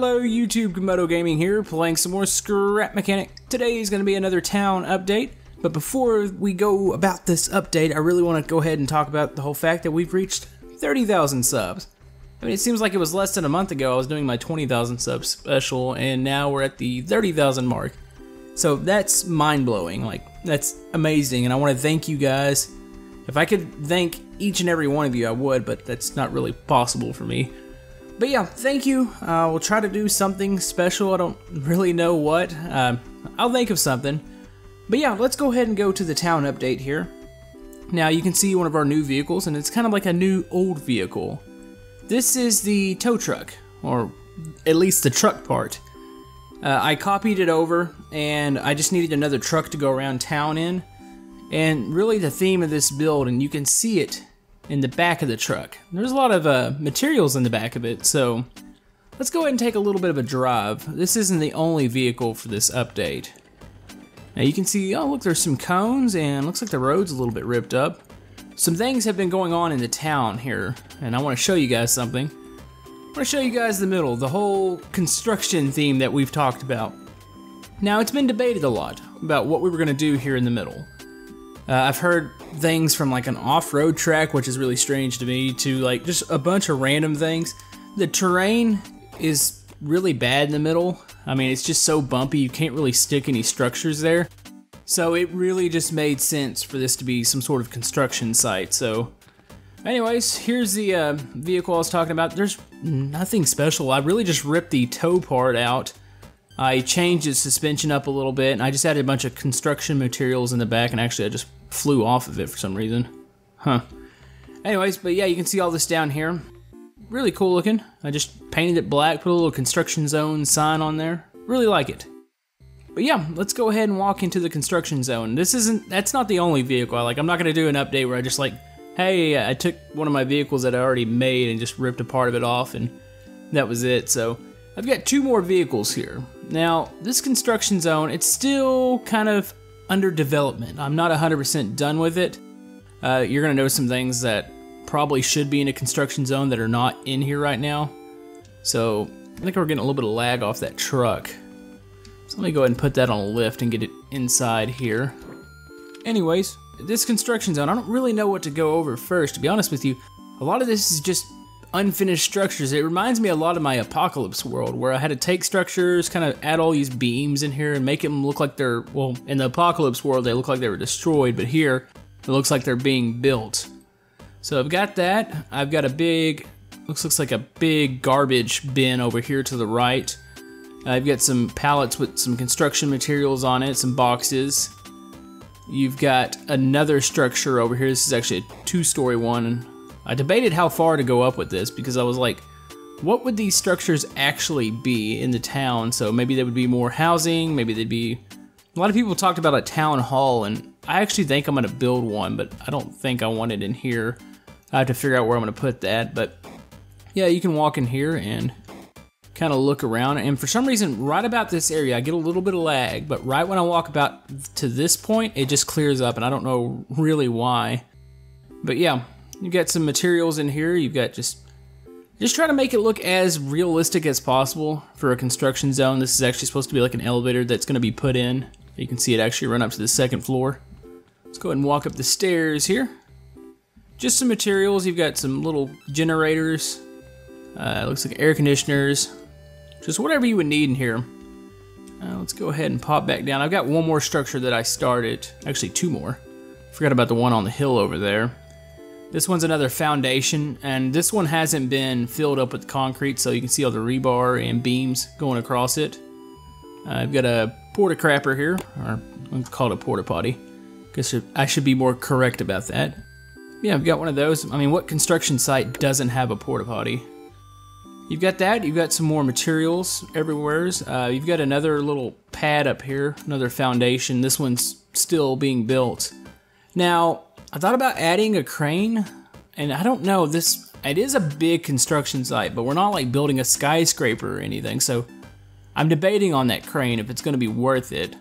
Hello YouTube, Komodo Gaming here, playing some more Scrap Mechanic. Today is going to be another town update, but before we go about this update, I really want to go ahead and talk about the whole fact that we've reached 30,000 subs. I mean, it seems like it was less than a month ago I was doing my 20,000 subs special, and now we're at the 30,000 mark. So that's mind-blowing, like, that's amazing, and I want to thank you guys. If I could thank each and every one of you, I would, but that's not really possible for me. But yeah, thank you. We'll try to do something special. I don't really know what. I'll think of something. But yeah, let's go ahead and go to the town update here. Now you can see one of our new vehicles, and it's kind of like a new old vehicle. This is the tow truck, or at least the truck part. I copied it over, and I just needed another truck to go around town in. And really the theme of this build, and you can see it in the back of the truck. There's a lot of materials in the back of it, so let's go ahead and take a little bit of a drive. This isn't the only vehicle for this update. Now you can see, oh look, there's some cones, and looks like the road's a little bit ripped up. Some things have been going on in the town here, and I want to show you guys something. I want to show you guys the middle, the whole construction theme that we've talked about. Now it's been debated a lot about what we were going to do here in the middle. I've heard things from like an off-road track, which is really strange to me, to like just a bunch of random things. The terrain is really bad in the middle. I mean, it's just so bumpy, you can't really stick any structures there. So it really just made sense for this to be some sort of construction site. So anyways, here's the vehicle I was talking about. There's nothing special. I really just ripped the tow part out. I changed the suspension up a little bit, and I just added a bunch of construction materials in the back, and actually I just flew off of it for some reason. Huh. Anyways, but yeah, you can see all this down here. Really cool looking. I just painted it black, put a little construction zone sign on there. Really like it. But yeah, let's go ahead and walk into the construction zone. That's not the only vehicle I like. I'm not gonna do an update where I just like, hey, I took one of my vehicles that I already made and just ripped a part of it off, and that was it. So I've got two more vehicles here. Now, this construction zone, it's still kind of under development. I'm not 100% done with it. You're gonna notice some things that probably should be in a construction zone that are not in here right now. So I think we're getting a little bit of lag off that truck. So let me go ahead and put that on a lift and get it inside here. Anyways, this construction zone, I don't really know what to go over first, to be honest with you. A lot of this is just unfinished structures. It reminds me a lot of my Apocalypse world, where I had to take structures, kind of add all these beams in here and make them look like they're, well, in the Apocalypse world they look like they were destroyed, but here it looks like they're being built. So I've got that. I've got a big, looks like a big garbage bin over here to the right. I've got some pallets with some construction materials on it, some boxes. You've got another structure over here. This is actually a two-story one, and I debated how far to go up with this because I was like, what would these structures actually be in the town? So maybe there would be more housing, maybe they'd be... A lot of people talked about a town hall, and I actually think I'm gonna build one, but I don't think I want it in here. I have to figure out where I'm gonna put that, but yeah, you can walk in here and kind of look around, and for some reason, right about this area, I get a little bit of lag, but right when I walk about to this point, it just clears up, and I don't know really why. But yeah, you've got some materials in here. You've got just try to make it look as realistic as possible for a construction zone. This is actually supposed to be like an elevator that's going to be put in. You can see it actually run up to the second floor. Let's go ahead and walk up the stairs here. Just some materials. You've got some little generators. It looks like air conditioners. Just whatever you would need in here. Let's go ahead and pop back down. I've got one more structure that I started. Actually, two more. Forgot about the one on the hill over there. This one's another foundation, and this one hasn't been filled up with concrete, so you can see all the rebar and beams going across it. I've got a porta crapper here, or let's call it a porta potty. Guess I should be more correct about that. Yeah, I've got one of those. I mean, what construction site doesn't have a porta potty? You've got that. You've got some more materials everywhere. You've got another little pad up here, another foundation. This one's still being built. Now, I thought about adding a crane, and I don't know, it is a big construction site, but we're not like building a skyscraper or anything, so I'm debating on that crane if it's going to be worth it.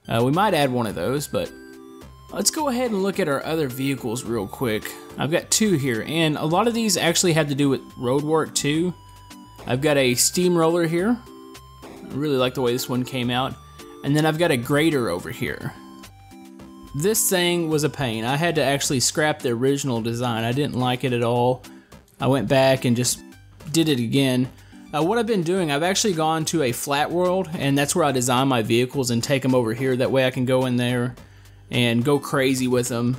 We might add one of those, but let's go ahead and look at our other vehicles real quick. I've got two here, and a lot of these actually have to do with road work too. I've got a steamroller here. I really like the way this one came out. And then I've got a grater over here. This thing was a pain. I had to actually scrap the original design. I didn't like it at all. I went back and just did it again. What I've been doing, I've actually gone to a flat world, and that's where I design my vehicles and take them over here. That way I can go in there and go crazy with them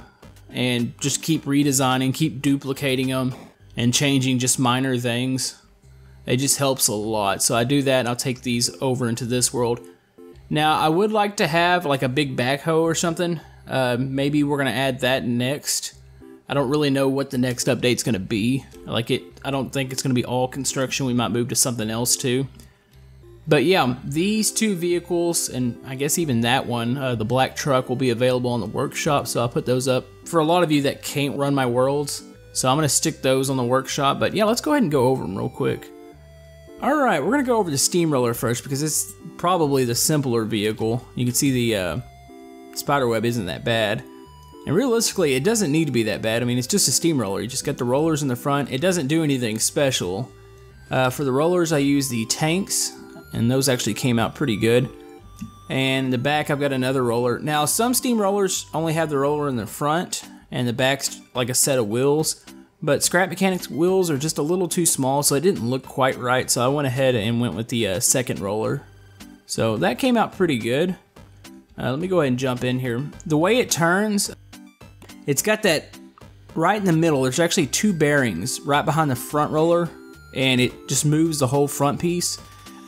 and just keep redesigning, keep duplicating them and changing just minor things. It just helps a lot. So I do that and I'll take these over into this world. Now I would like to have like a big backhoe or something. Maybe we're gonna add that next. I don't really know what the next update's gonna be. I don't think it's gonna be all construction. We might move to something else too. But yeah, these two vehicles, and I guess even that one, the black truck, will be available on the workshop, so I'll put those up for a lot of you that can't run my worlds. So I'm gonna stick those on the workshop, but yeah, let's go ahead and go over them real quick. Alright, we're gonna go over the steamroller first because it's probably the simpler vehicle. You can see the spiderweb isn't that bad. And realistically, it doesn't need to be that bad. I mean, it's just a steamroller. You just got the rollers in the front. It doesn't do anything special. For the rollers, I use the tanks, and those actually came out pretty good. And in the back, I've got another roller. Now, some steamrollers only have the roller in the front, and the back's like a set of wheels. But Scrap Mechanics wheels are just a little too small, so it didn't look quite right. So I went ahead and went with the second roller. So that came out pretty good. Let me go ahead and jump in here. The way it turns, it's got that right in the middle. There's actually two bearings right behind the front roller, and it just moves the whole front piece.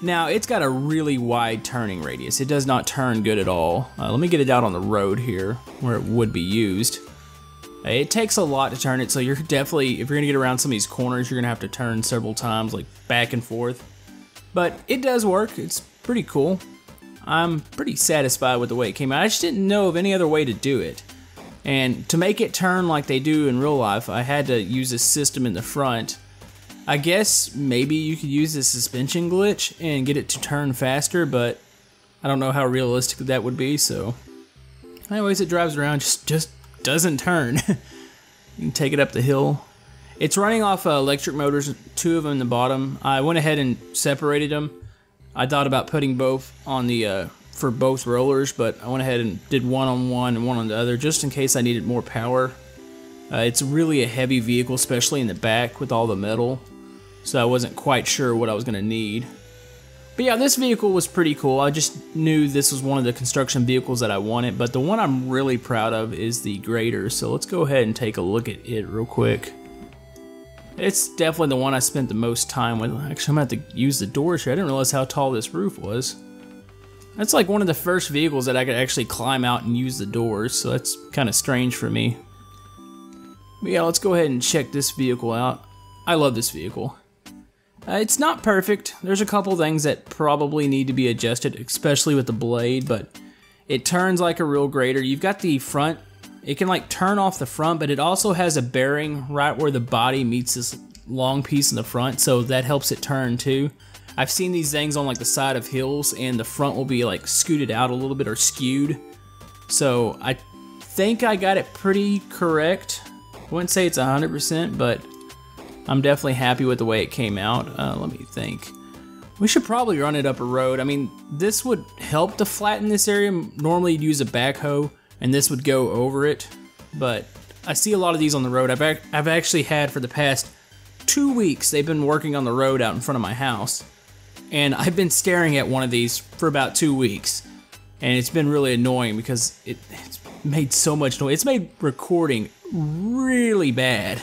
Now, it's got a really wide turning radius. It does not turn good at all. Let me get it out on the road here, where it would be used. It takes a lot to turn it, so you're definitely, if you're gonna get around some of these corners, you're gonna have to turn several times, like back and forth. But it does work. It's pretty cool. I'm pretty satisfied with the way it came out. I just didn't know of any other way to do it. And to make it turn like they do in real life, I had to use this system in the front. I guess maybe you could use the suspension glitch and get it to turn faster, but I don't know how realistic that would be, so. Anyways, it drives around, just doesn't turn. You can take it up the hill. It's running off electric motors, two of them in the bottom. I went ahead and separated them. I thought about putting both on the for both rollers, but I went ahead and did one on one and one on the other just in case I needed more power. It's really a heavy vehicle, especially in the back with all the metal, so I wasn't quite sure what I was going to need. But yeah, this vehicle was pretty cool. I just knew this was one of the construction vehicles that I wanted, but the one I'm really proud of is the grader, so let's go ahead and take a look at it real quick. It's definitely the one I spent the most time with. Actually, I'm going to have to use the doors here. I didn't realize how tall this roof was. That's like one of the first vehicles that I could actually climb out and use the doors, so that's kind of strange for me. But yeah, let's go ahead and check this vehicle out. I love this vehicle. It's not perfect. There's a couple things that probably need to be adjusted, especially with the blade, but it turns like a real grader. You've got the front. It can like turn off the front, but it also has a bearing right where the body meets this long piece in the front, so that helps it turn too. I've seen these things on like the side of hills, and the front will be like scooted out a little bit or skewed. So I think I got it pretty correct. I wouldn't say it's 100%, but I'm definitely happy with the way it came out. Let me think. We should probably run it up a road. I mean, this would help to flatten this area. Normally you'd use a backhoe, and this would go over it. But I see a lot of these on the road. I've actually had for the past 2 weeks, they've been working on the road out in front of my house. And I've been staring at one of these for about 2 weeks. And it's been really annoying because it's made so much noise. It's made recording really bad.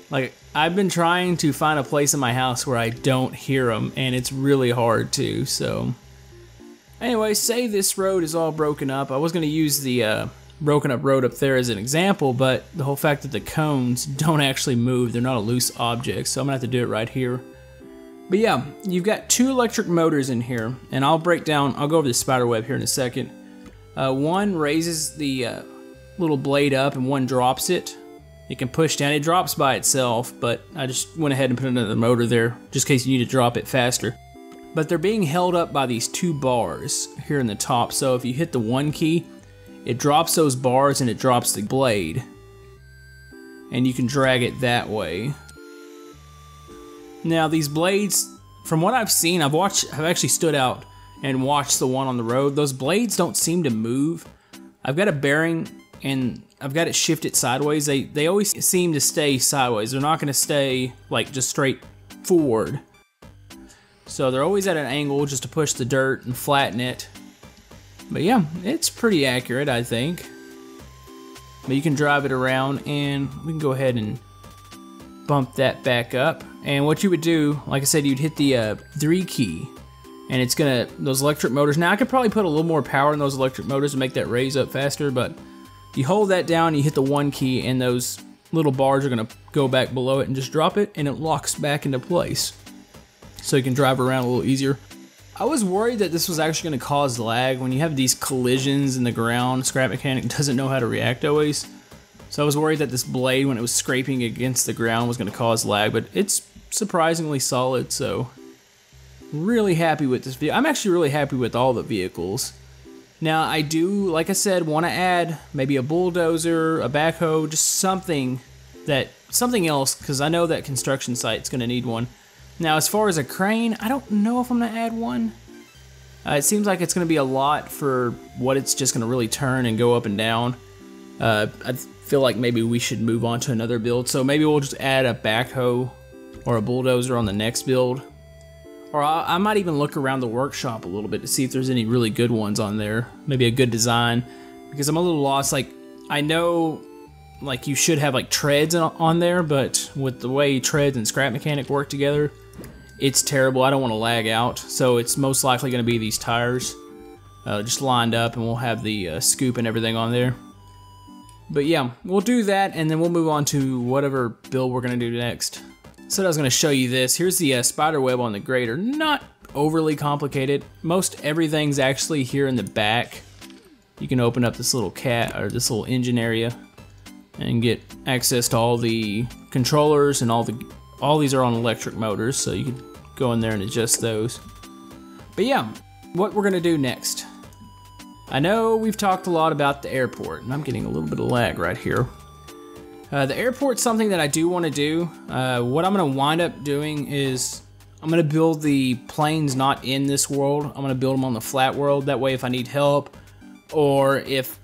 Like, I've been trying to find a place in my house where I don't hear them, and it's really hard to, so. Anyway, say this road is all broken up. I was going to use the broken up road up there as an example, but the whole fact that the cones don't actually move, they're not a loose object, so I'm going to have to do it right here. But yeah, you've got two electric motors in here, and I'll go over the spider web here in a second. One raises the little blade up and one drops it. It can push down. It drops by itself, but I just went ahead and put another motor there just in case you need to drop it faster. But they're being held up by these two bars here in the top, so if you hit the one key, it drops those bars and it drops the blade. And you can drag it that way. Now these blades from what I've seen, I've actually stood out and watched the one on the road. Those blades don't seem to move. I've got a bearing and I've got it shifted sideways. They always seem to stay sideways. They're not gonna stay like just straight forward. So they're always at an angle just to push the dirt and flatten it. But yeah, it's pretty accurate, I think. But you can drive it around, and we can go ahead and bump that back up. And what you would do, like I said, you'd hit the 3 key, and it's gonna, those electric motors. Now I could probably put a little more power in those electric motors to make that raise up faster, but you hold that down, you hit the 1 key, and those little bars are gonna go back below it and just drop it, and it locks back into place. So you can drive around a little easier. I was worried that this was actually going to cause lag. When you have these collisions in the ground, Scrap Mechanic doesn't know how to react always. So I was worried that this blade, when it was scraping against the ground, was going to cause lag, but it's surprisingly solid, so really happy with this vehicle. I'm actually really happy with all the vehicles. Now I do, like I said, want to add maybe a bulldozer, a backhoe, just something else, because I know that construction site's going to need one. Now, as far as a crane, I don't know if I'm going to add one. It seems like it's going to be a lot for what it's just going to really turn and go up and down. I feel like maybe we should move on to another build, so maybe we'll just add a backhoe or a bulldozer on the next build. Or I might even look around the workshop a little bit to see if there's any really good ones on there. Maybe a good design, because I'm a little lost. Like, I know like you should have like treads on there, but with the way treads and Scrap Mechanic work together, it's terrible. I don't want to lag out, so it's most likely going to be these tires just lined up, and we'll have the scoop and everything on there. But yeah, we'll do that, and then we'll move on to whatever build we're going to do next. So I was going to show you this. Here's the spider web on the grader. Not overly complicated. Most everything's actually here in the back. You can open up this little this little engine area and get access to all the controllers, and all these are on electric motors, so you can go in there and adjust those. But yeah, what we're gonna do next. I know we've talked a lot about the airport, and I'm getting a little bit of lag right here. The airport's something that I do want to do. What I'm gonna wind up doing is I'm gonna build the planes not in this world. I'm gonna build them on the flat world. That way, if I need help, or if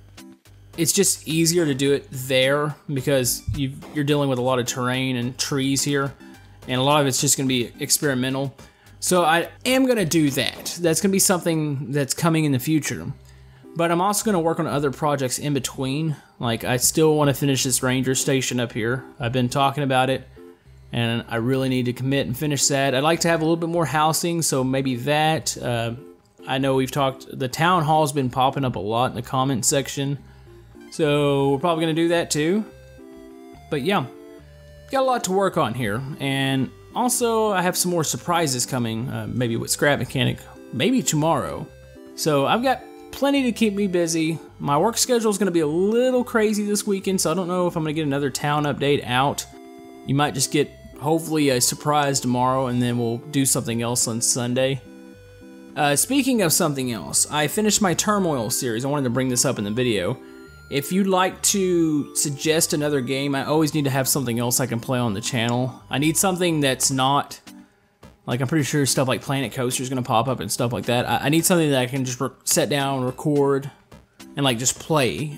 it's just easier to do it there, because you're dealing with a lot of terrain and trees here, and a lot of it's just going to be experimental. So I am going to do that. That's going to be something that's coming in the future. But I'm also going to work on other projects in between. Like, I still want to finish this ranger station up here. I've been talking about it, and I really need to commit and finish that. I'd like to have a little bit more housing, so maybe that. I know we've talked, the town hall's been popping up a lot in the comment section, so we're probably going to do that too. But yeah, got a lot to work on here, and also I have some more surprises coming, maybe with Scrap Mechanic, maybe tomorrow. So I've got plenty to keep me busy. My work schedule is going to be a little crazy this weekend, so I don't know if I'm going to get another town update out. You might just get, hopefully, a surprise tomorrow, and then we'll do something else on Sunday. Speaking of something else, I finished my Turmoil series. I wanted to bring this up in the video. If you'd like to suggest another game, I always need to have something else I can play on the channel. I need something that's not, like, I'm pretty sure stuff like Planet Coaster is going to pop up and stuff like that. I need something that I can just set down, record, and like just play.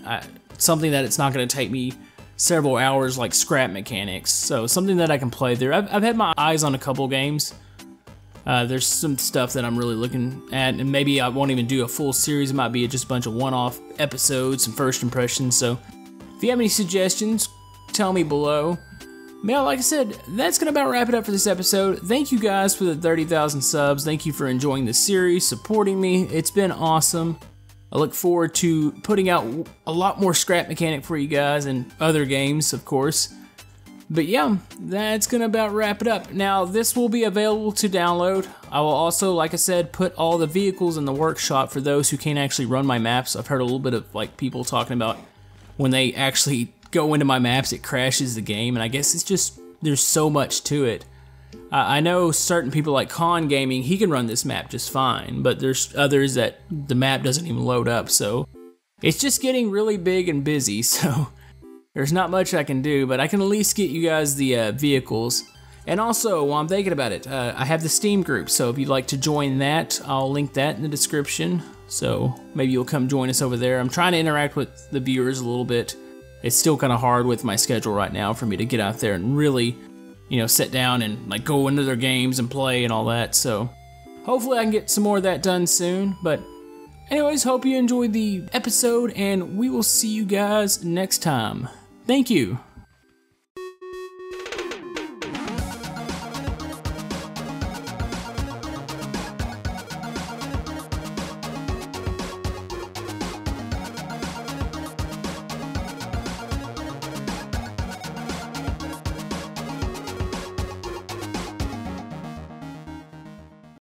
Something that it's not going to take me several hours like Scrap Mechanics. So something that I can play there. I've had my eyes on a couple games. There's some stuff that I'm really looking at, and maybe I won't even do a full series. It might be just a bunch of one-off episodes and first impressions. So if you have any suggestions, tell me below. Well, like I said, that's going to about wrap it up for this episode. Thank you guys for the 30,000 subs. Thank you for enjoying the series, supporting me. It's been awesome. I look forward to putting out a lot more Scrap Mechanic for you guys, and other games, of course. But yeah, that's going to about wrap it up. Now, this will be available to download. I will also, like I said, put all the vehicles in the workshop for those who can't actually run my maps. I've heard a little bit of like people talking about when they actually go into my maps, it crashes the game, and I guess it's just, there's so much to it. I know certain people like Con Gaming, he can run this map just fine, but there's others that the map doesn't even load up, so it's just getting really big and busy, so there's not much I can do, but I can at least get you guys the vehicles. And also, while I'm thinking about it, I have the Steam group, so if you'd like to join that, I'll link that in the description. So maybe you'll come join us over there. I'm trying to interact with the viewers a little bit. It's still kind of hard with my schedule right now for me to get out there and really, sit down and like go into their games and play and all that. So hopefully I can get some more of that done soon. But anyways, hope you enjoyed the episode, and we will see you guys next time. Thank you.